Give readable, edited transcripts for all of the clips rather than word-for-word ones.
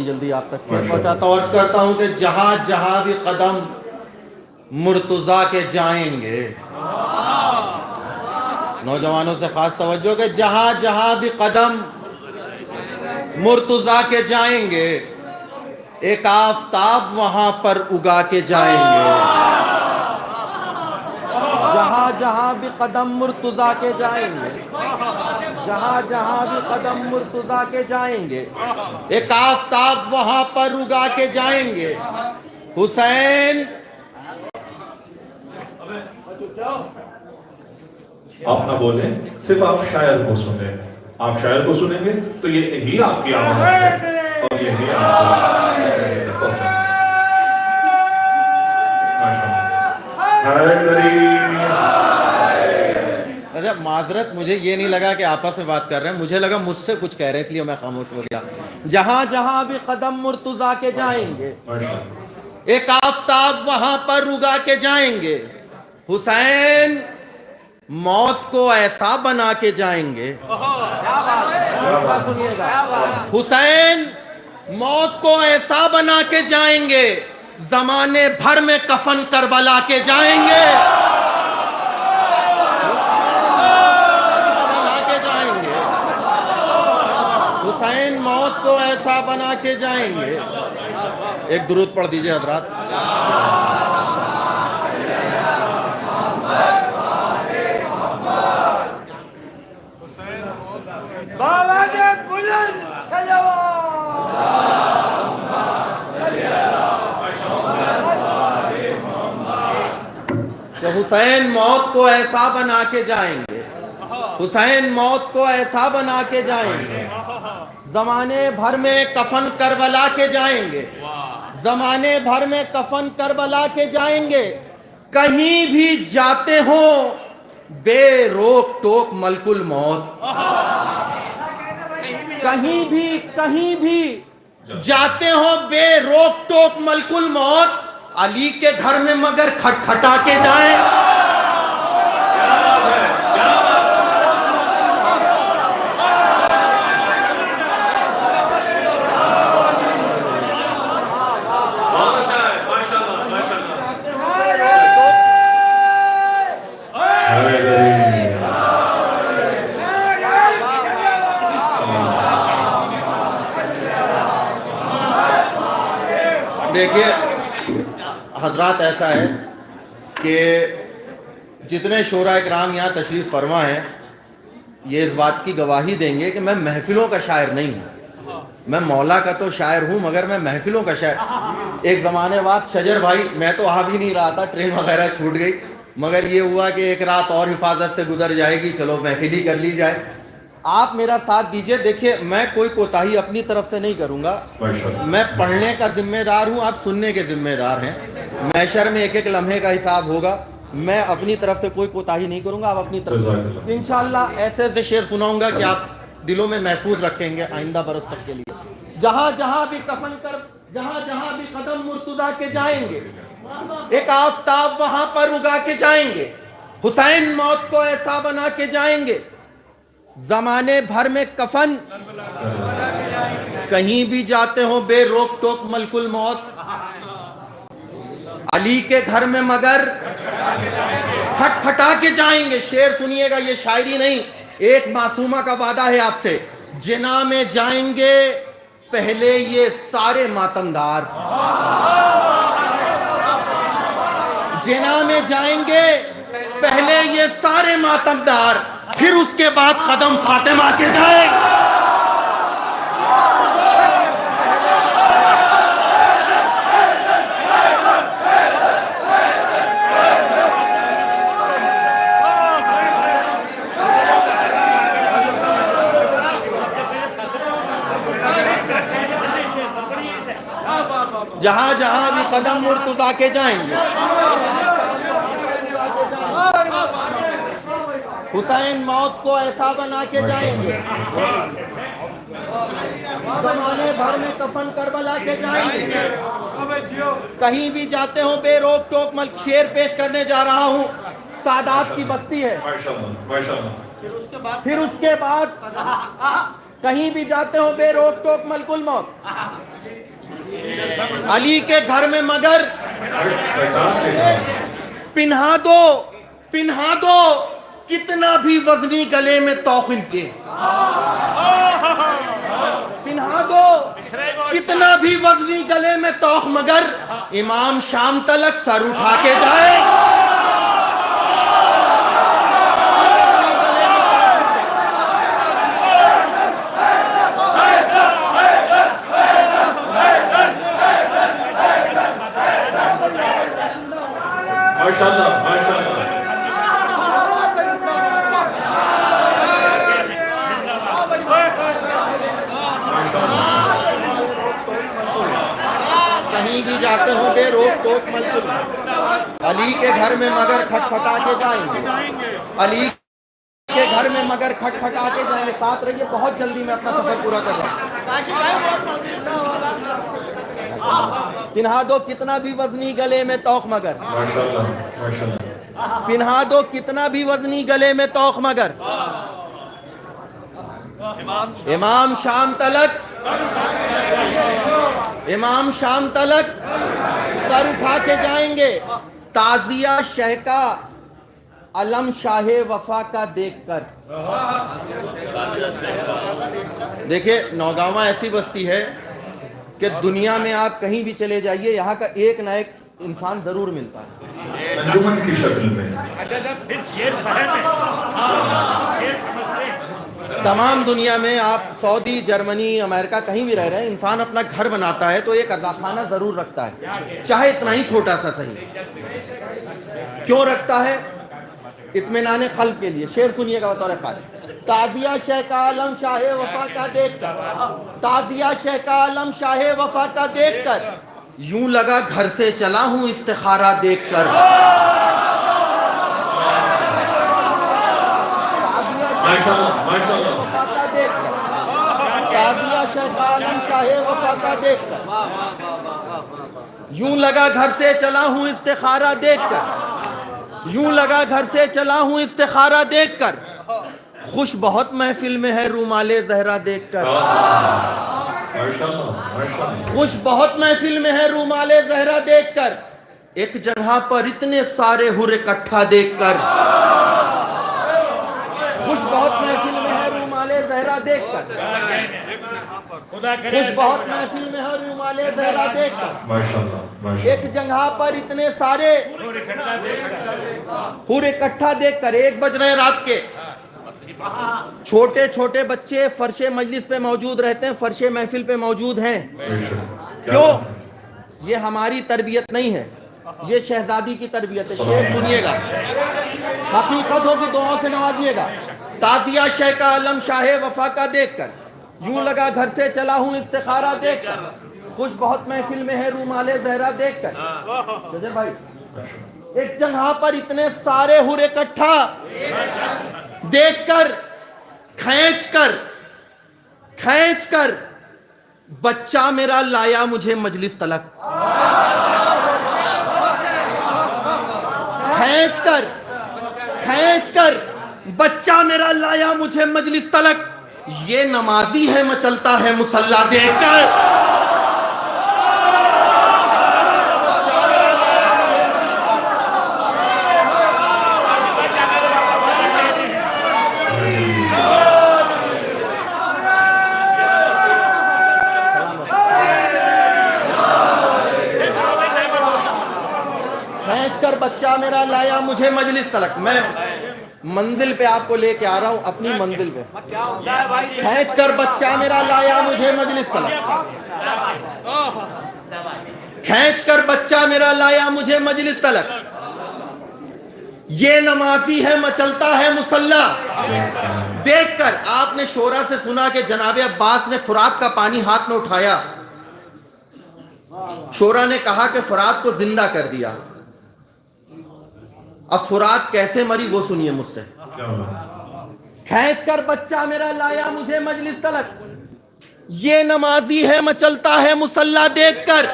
जल्दी आप तक पहुंचाता हूं। अर्ज करता हूं कि जहां जहां भी कदम मुर्तजा के जाएंगे, नौजवानों से खास तवज्जो कि जहां जहां भी कदम मुर्तजा के जाएंगे, एक आफताब वहां पर उगा के जाएंगे। जहां जहां भी कदम मुर्तजा के जाएंगे, जहां जहां भी कदम मुर्तजा के जाएंगे, एक आफताब वहां पर उगा के जाएंगे। हुसैन आप ना बोले, सिर्फ आप शायर को सुने। आप शायर को सुनेंगे तो ये ही आपकी आवाज है और ये ही आपको अच्छा, माजरत, मुझे ये नहीं लगा कि आपस में बात कर रहे हैं, मुझे लगा मुझसे कुछ कह रहे हैं, इसलिए मैं खामोश हो गया। जहां जहां भी कदम मुर्तजा के जाएंगे, एक आफताब वहां पर उगा के जाएंगे। हुसैन मौत को ऐसा बना के जाएंगे, सुनिएगा, हुसैन मौत को ऐसा बना के जाएंगे, जमाने भर में कफन करबला के जाएंगे, बना के जाएंगे। हुसैन मौत को ऐसा बना के जाएंगे। एक दुरूद पढ़ दीजिए हजरात। कि हुसैन मौत को ऐसा बना के जाएंगे, हुसैन मौत को ऐसा बना के जाएंगे, जमाने भर में कफन करबला के जाएंगे, जमाने भर में कफन करबला के जाएंगे। कहीं भी जाते हो बेरोक टोक मलकुल मौत, कहीं भी जाते हो बेरोक टोक मलकुल मौत, अली के घर में मगर खटखटा के जाएं। देखिए हजरात, ऐसा है कि जितने शोरा इकराम यहाँ तशरीफ़ फरमा हैं, ये इस बात की गवाही देंगे कि मैं महफिलों का शायर नहीं हूँ। मैं मौला का तो शायर हूँ, मगर मैं महफिलों का शायर। एक ज़माने बाद शजर भाई, मैं तो आ भी नहीं रहा था, ट्रेन वगैरह छूट गई, मगर ये हुआ कि एक रात और हिफाजत से गुजर जाएगी, चलो महफिल ही कर ली जाए। आप मेरा साथ दीजिए। देखिए, मैं कोई कोताही अपनी तरफ से नहीं करूँगा, मैं पढ़ने का जिम्मेदार हूँ, आप सुनने के जिम्मेदार हैं। मैशर में एक एक लम्हे का हिसाब होगा, मैं अपनी तरफ से कोई कोताही नहीं करूँगा, आप अपनी तरफ से इंशाअल्लाह ऐसे ऐसे शेर सुनाऊंगा कि आप दिलों में महफूज रखेंगे आइंदा बरस तक के लिए। जहाँ जहाँ भी कफन कर, जहाँ जहाँ भी कदम मुर्तजा के जाएंगे, एक आफताब वहां पर उगा के जाएंगे। हुसैन मौत को ऐसा बना के जाएंगे, जमाने भर में कफन, कहीं भी जाते हो बेरोक टोक मलकुल मौत, अली के घर में मगर खटखटा के जाएंगे। शेर सुनिएगा, ये शायरी नहीं, एक मासूमा का वादा है आपसे। जिना में जाएंगे पहले ये सारे मातमदार, जिना में जाएंगे पहले ये सारे मातमदार, फिर उसके बाद कदम फातिमा के जाएंगे। जहां जहां भी कदम मुर्तजा के जाएंगे, हुसैन मौत को ऐसा बना के जाएंगे, जमाने भर में कफन करबला के जाएंगे। कहीं भी जाते हो बेरोक टोक मल। शेर पेश करने जा रहा हूं, सादात की बस्ती है। फिर उसके बाद कहीं भी जाते हो बेरोक टोक मलकुल मौत, अली के घर में मगर खटखटा के जाएंगे। पिन्हा दो कितना भी वजनी गले में तौखिन के, पिन्हा दो कितना भी वजनी गले में तौख, मगर इमाम शाम तलक सर उठा के जाए। माशाल्लाह माशाल्लाह। कहीं भी जाते हो बेरोक टोक मत। अली के घर में मगर खटखटा के जाएंगे, अली के घर में मगर खटखटा के जाएंगे। साथ रहिए, बहुत जल्दी मैं अपना सफर पूरा कर रहा हूँ। पिन्हा दो कितना भी वजनी गले में तौख मगर, माशाल्लाह माशाल्लाह। पिन्हा दो कितना भी वजनी गले में तौख मगर, इमाम शाम तलक, इमाम शाम तलक सर उठा के जाएंगे। ताजिया शह का अलम शाहे वफा का देखकर। देखिए, नौगावा ऐसी बस्ती है कि दुनिया में आप कहीं भी चले जाइए, यहाँ का एक ना एक इंसान जरूर मिलता है, अंजुमन की शक्ल में। तमाम दुनिया में आप सऊदी, जर्मनी, अमेरिका कहीं भी रह रहे हैं, इंसान अपना घर बनाता है तो एक अज़ाखाना जरूर रखता है, चाहे इतना ही छोटा सा सही। क्यों रखता है? इत्मीनान क़ल्ब के लिए। शेर सुनिएगा बतौर खास। ताजिया शह का आलम शाहे वफा का देखकर, ताजिया शह का आलम शाहे वफा का देखकर, यूं लगा घर से चला हूं इस्तिखारा देखकर। माशाल्लाह माशाल्लाह। वफा का देखकर, ताजिया शह का आलम शाहे वफा का देखकर, यूं लगा घर से चला हूं इस्तिखारा देखकर, यूं लगा घर से चला हूं इस्तिखारा देखकर, खुश बहुत महफिल में है रूमाले जहरा देखकर। माशाल्लाह माशाल्लाह। खुश बहुत महफिल में है रूमाले जहरा देखकर, एक जगह पर इतने सारे हुर इकट्ठा देखकर। खुश बहुत महफिल में है रूमाले जहरा देखकर, खुश बहुत महफिल में है रूमाले जहरा देखकर, माशाल्लाह माशाल्लाह। एक जगह पर इतने सारे हुर इकट्ठा देखकर। 1 बज रहे रात के, छोटे छोटे बच्चे फर्शे मजलिस पे मौजूद रहते हैं, फर्शे महफिल पे मौजूद हैं। क्यों? ये हमारी तरबियत नहीं है, ये शहजादी की तरबियत है। शेर सुनिएगा, हकीकत हो कि दुआओं से नवाजिएगा। ताजिया शह का आलम शाहे वफा का देखकर, यूं लगा घर से चला हूं इस्तिखारा देखकर, खुश बहुत महफिल में है रूमाले जहरा देखकर। भाई, एक जगह पर इतने सारे हुर इकट्ठा देखकर, खींच कर बच्चा मेरा लाया मुझे मजलिस तलक। खींच कर बच्चा मेरा लाया मुझे मजलिस तलक, ये नमाजी है मचलता है मुसल्ला देखकर। कर बच्चा मेरा लाया मुझे मजलिस तलक। मैं मंजिल पे आपको लेके आ रहा हूं, अपनी मंजिल पे। खींच कर बच्चा मेरा लाया मुझे मजलिस तलक, खींच कर बच्चा मेरा लाया मुझे मजलिस तलक, ये नमाजी है मचलता है मुसल्ला देखकर। आपने शोरा से सुना कि जनाबे अब्बास ने फुरात का पानी हाथ में उठाया, शोरा ने कहा कि फुरात को जिंदा कर दिया। अब फुरात कैसे मरी वो सुनिए मुझसे। खींच कर बच्चा मेरा लाया मुझे मजलिस तलक, ये नमाजी है मचलता है मुसल्ला देखकर,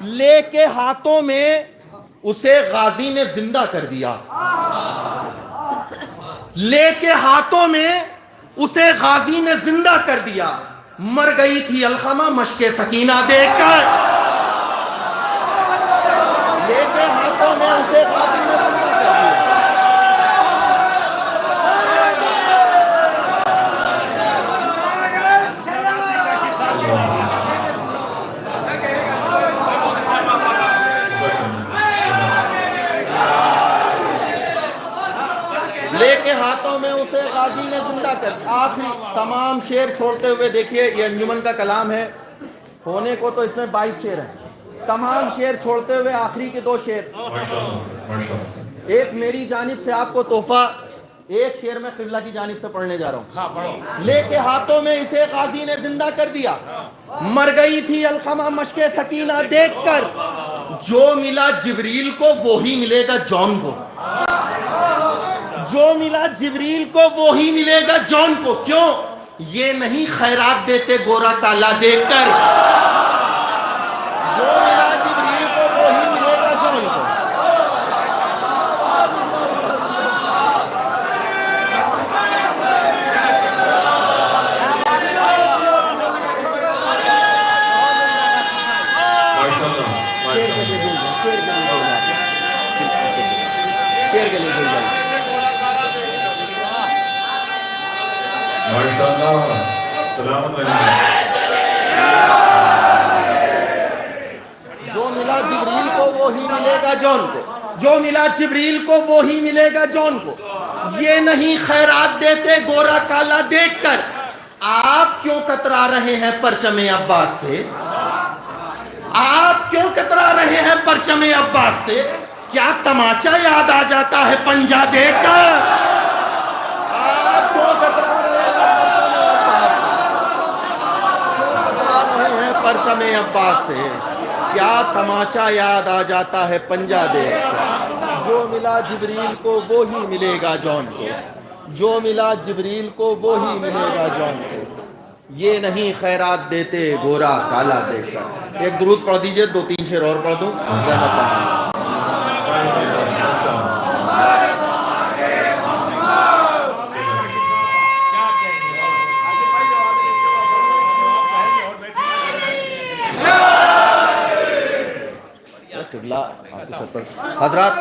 लेके हाथों में उसे गाजी ने जिंदा कर दिया। लेके हाथों में उसे गाजी ने जिंदा कर दिया। मर गई थी अलखमा मशके सकीना देखकर। लेके हाथों में उसे काजी ने जिंदा कर दिया। लेके हाथों में उसे गाजी ने जिंदा कर दिया। आखिरी तमाम शेर छोड़ते हुए देखिए, ये अंजुमन का कलाम है, होने को तो इसमें 22 शेर हैं। तमाम शेर छोड़ते हुए आखिरी के 2 शेर, एक मेरी जानिब से आपको तोहफा, एक शेर में किबला की जानिब से पढ़ने जा रहा हूँ। लेके हाथों में इसे गाजी ने जिंदा कर दिया। मर गई थी अलकमा मशके सकीना देखकर, जो मिला जिब्रील को वो ही मिलेगा जॉन को। जो मिला जिब्रील को वो ही मिलेगा जॉन को। क्यों? ये नहीं खैरात देते गोरा काला देखकर। जो मिला जिब्रील को वो ही मिलेगा जॉन को। शेर के लिए बोल जाए। जो मिला जिब्रील को वो ही मिलेगा जॉन को। जो मिला जिब्रील को वो ही मिलेगा जॉन को। ये नहीं खैरात देते गोरा काला देखकर। आप क्यों कतरा रहे हैं परचमे अब्बास से? आप क्यों कतरा रहे हैं परचमे अब्बास से? क्या तमाचा याद आ जाता है पंजा देखकर? आप क्यों कतरा परचमे अब्बास से? क्या तमाचा याद आ जाता है पंजा देखकर? जो मिला जिब्रील को वो ही मिलेगा जॉन को। जो मिला जिब्रील को वो ही मिलेगा जॉन को। ये नहीं खैरात देते गोरा काला देखकर। एक दुरूद पढ़ दीजिए, 2-3 शेर और पढ़ दूं। हजरात,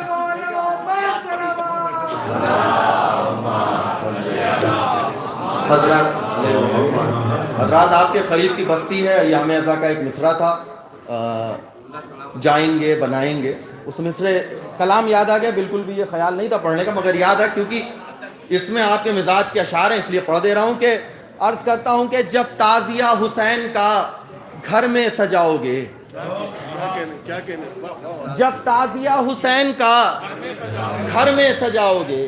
हजरात आपके करीब की बस्ती है, अय्याम अज़ा का एक मिसरा था, जाएंगे बनाएंगे। उस मिसरे कलाम याद आ गया, बिल्कुल भी ये ख्याल नहीं था पढ़ने का, मगर याद है क्योंकि इसमें आपके मिजाज के अशार हैं, इसलिए पढ़ दे रहा हूँ। कि अर्ज करता हूँ कि जब ताज़िया हुसैन का घर में सजाओगे, जब ताज़िया हुसैन का घर में सजाओगे,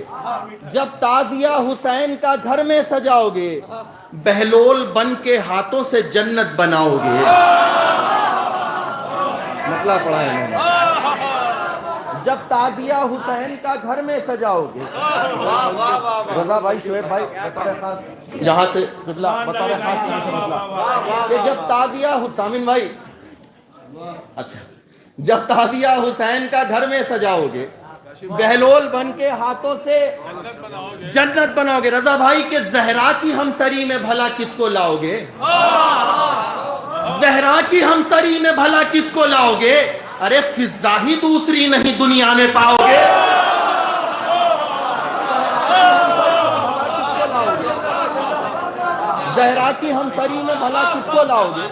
जब ताज़िया हुसैन का घर में सजाओगे, बहलोल बन के हाथों से जन्नत बनाओगे। मतलब पढ़ा है मैंने। जब ताज़िया हुसैन का घर में सजाओगे, रजा भाई, शुएब भाई, यहाँ से बता रहे खास यहाँ से मतलब कि जब ताज़िया हुसैन भाई, अच्छा, जब ताज़िया हुसैन का घर में सजाओगे, बहलोल बन के हाथों से जन्नत बनाओगे। रजा भाई के जहरा की हमसरी में भला किसको लाओगे? जहरा की हमसरी में भला किसको लाओगे? अरे फिजा ही दूसरी नहीं दुनिया में पाओगे। जहरा की हमसरी में भला किसको लाओगे?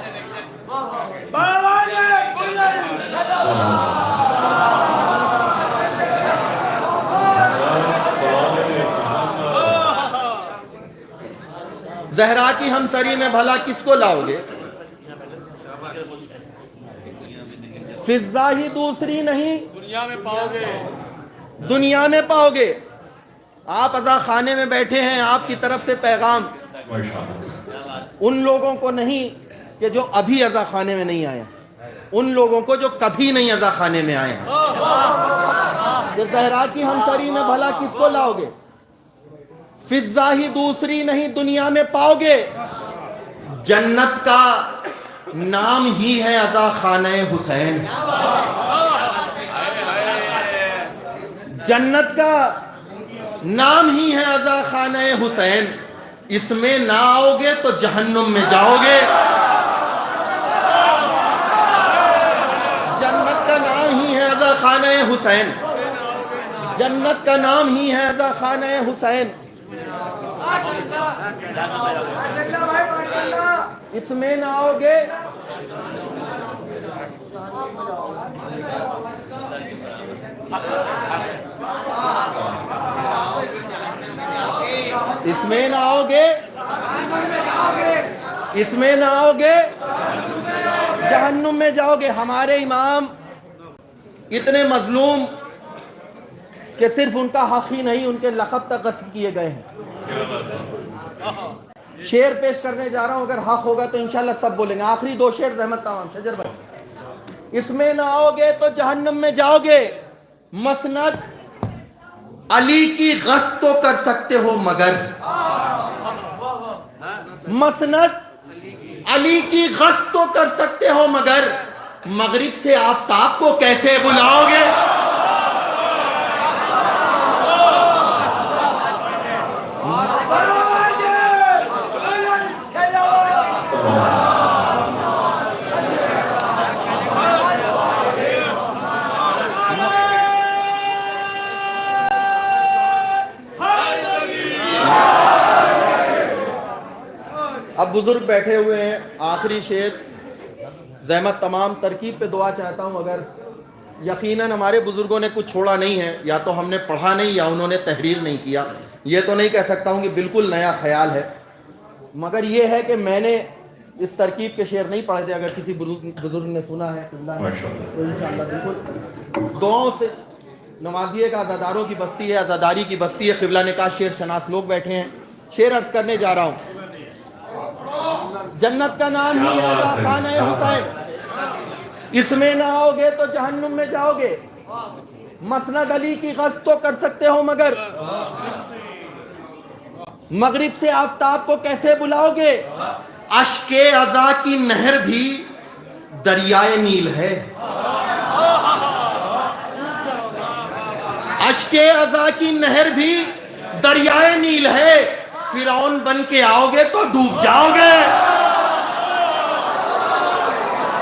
जहरा की हमसरी में भला किसको लाओगे? फिजा ही दूसरी नहीं दुनिया में पाओगे। दुनिया में पाओगे। आप अज़ा खाने में बैठे हैं, आपकी तरफ से पैगाम उन लोगों को नहीं कि जो अभी अज़ा खाने में नहीं आए, उन लोगों को जो कभी नहीं अज़ा खाने में आए हैं। ये ज़हरा की हमसरी में भला किसको लाओगे? फिजा ही दूसरी नहीं दुनिया में पाओगे। जन्नत का नाम ही है अज़ा खाने हुसैन। जन्नत का नाम ही है अज़ा खाने हुसैन। इसमें ना आओगे तो जहन्नुम में जाओगे। जन्नत का नाम ही है अज़ा खाना हुसैन, जन्नत का नाम ही है अजा खाना हुसैन। इसमें ना आओगे इसमें ना आओगे, इसमें ना आओगे, जहन्नुम में जाओगे। हमारे इमाम इतने मजलूम कि सिर्फ उनका हक ही नहीं, उनके लक़ब तक गस्ब किए गए हैं। शेर पेश करने जा रहा हूं, अगर हक होगा तो इंशाल्लाह सब बोलेंगे। आखिरी दो शेर रहमत तमाम शजर भाई। इसमें ना आओगे तो जहन्नुम में जाओगे, मसनद अली की गश्त तो कर सकते हो मगर, मसनद अली की गश्त तो कर सकते हो मगर, मगरिब से आफताब को कैसे बुलाओगे? अब बुजुर्ग बैठे हुए हैं, आखिरी शेर ज़हमत तमाम तरकीब पे दुआ चाहता हूँ। अगर यकीनन हमारे बुजुर्गों ने कुछ छोड़ा नहीं है, या तो हमने पढ़ा नहीं या उन्होंने तहरीर नहीं किया। ये तो नहीं कह सकता हूँ कि बिल्कुल नया ख्याल है, मगर ये है कि मैंने इस तरकीब के शेर नहीं पढ़े थे। अगर किसी बुजुर्ग ने सुना है तो इंशाअल्लाह बिल्कुल दुआओं से नवाजिएगा। आज़ादारों की बस्ती है, आज़ादारी की बस्ती है। क़िबला ने कहा शेर शनास लोग बैठे हैं। शेर अर्ज करने जा रहा हूँ। जन्नत का नाम ही है खाना हुसैन, इसमें ना आओगे तो जहन्नुम में जाओगे। मसनद अली की गश्त तो कर सकते हो मगर, मगरिब से आफताब को कैसे बुलाओगे? अश्के अज़ा की नहर भी दरियाए नील है, अश्के अज़ा की नहर भी दरियाए नील है। फिरौन बन के आओगे तो डूब जाओगे।